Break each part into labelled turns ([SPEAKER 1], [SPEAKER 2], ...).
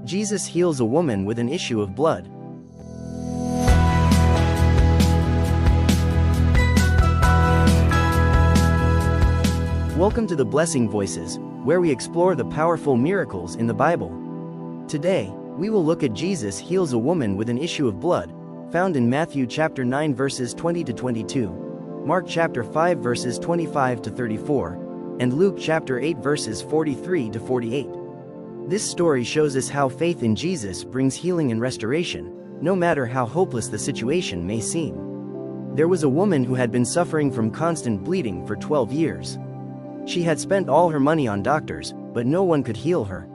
[SPEAKER 1] Jesus heals a woman with an issue of blood. Welcome to the Blessing Voices, where we explore the powerful miracles in the Bible. Today, we will look at Jesus heals a woman with an issue of blood, found in Matthew chapter 9 verses 20 to 22, Mark chapter 5 verses 25 to 34, and Luke chapter 8 verses 43 to 48. This story shows us how faith in Jesus brings healing and restoration, no matter how hopeless the situation may seem. There was a woman who had been suffering from constant bleeding for 12 years. She had spent all her money on doctors, but no one could heal her.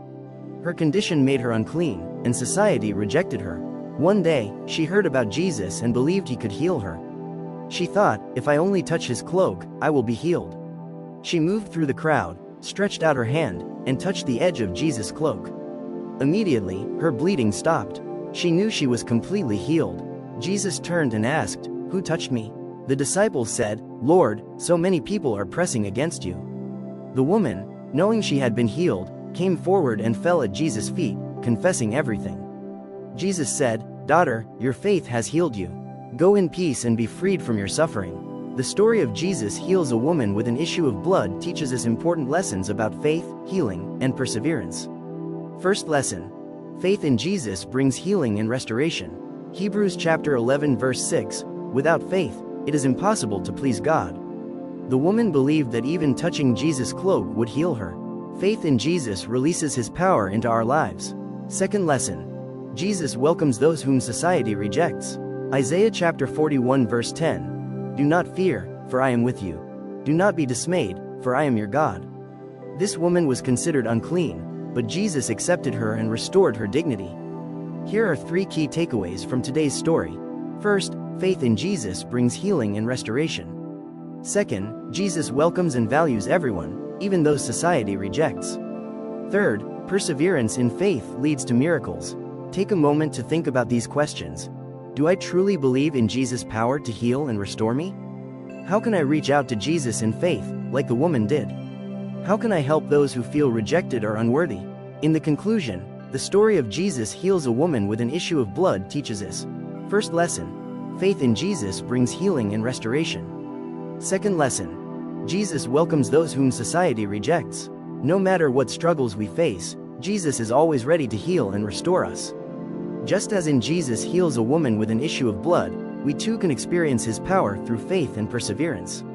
[SPEAKER 1] Her condition made her unclean, and society rejected her. One day, she heard about Jesus and believed he could heal her. She thought, if I only touch his cloak, I will be healed. She moved through the crowd, stretched out her hand, and touched the edge of Jesus' cloak. Immediately, her bleeding stopped. She knew she was completely healed. Jesus turned and asked, "Who touched me?" The disciples said, "Lord, so many people are pressing against you." The woman, knowing she had been healed, came forward and fell at Jesus' feet, confessing everything. Jesus said, "Daughter, your faith has healed you. Go in peace and be freed from your suffering." The story of Jesus heals a woman with an issue of blood teaches us important lessons about faith, healing, and perseverance. First lesson: faith in Jesus brings healing and restoration. Hebrews chapter 11 verse 6, "Without faith, it is impossible to please God." The woman believed that even touching Jesus' cloak would heal her. Faith in Jesus releases his power into our lives. Second lesson: Jesus welcomes those whom society rejects. Isaiah chapter 41 verse 10, "Do not fear, for I am with you. Do not be dismayed, for I am your God." This woman was considered unclean, but Jesus accepted her and restored her dignity. Here are 3 key takeaways from today's story. First, faith in Jesus brings healing and restoration. Second, Jesus welcomes and values everyone, even those society rejects. Third, perseverance in faith leads to miracles. Take a moment to think about these questions. Do I truly believe in Jesus' power to heal and restore me? How can I reach out to Jesus in faith, like the woman did? How can I help those who feel rejected or unworthy? In the conclusion, the story of Jesus heals a woman with an issue of blood teaches us. First lesson: faith in Jesus brings healing and restoration. Second lesson: Jesus welcomes those whom society rejects. No matter what struggles we face, Jesus is always ready to heal and restore us. Just as in Jesus heals a woman with an issue of blood, we too can experience his power through faith and perseverance.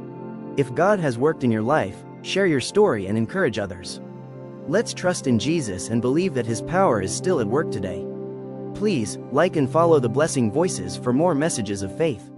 [SPEAKER 1] If God has worked in your life, share your story and encourage others. Let's trust in Jesus and believe that his power is still at work today. Please, like and follow the Blessing Voices for more messages of faith.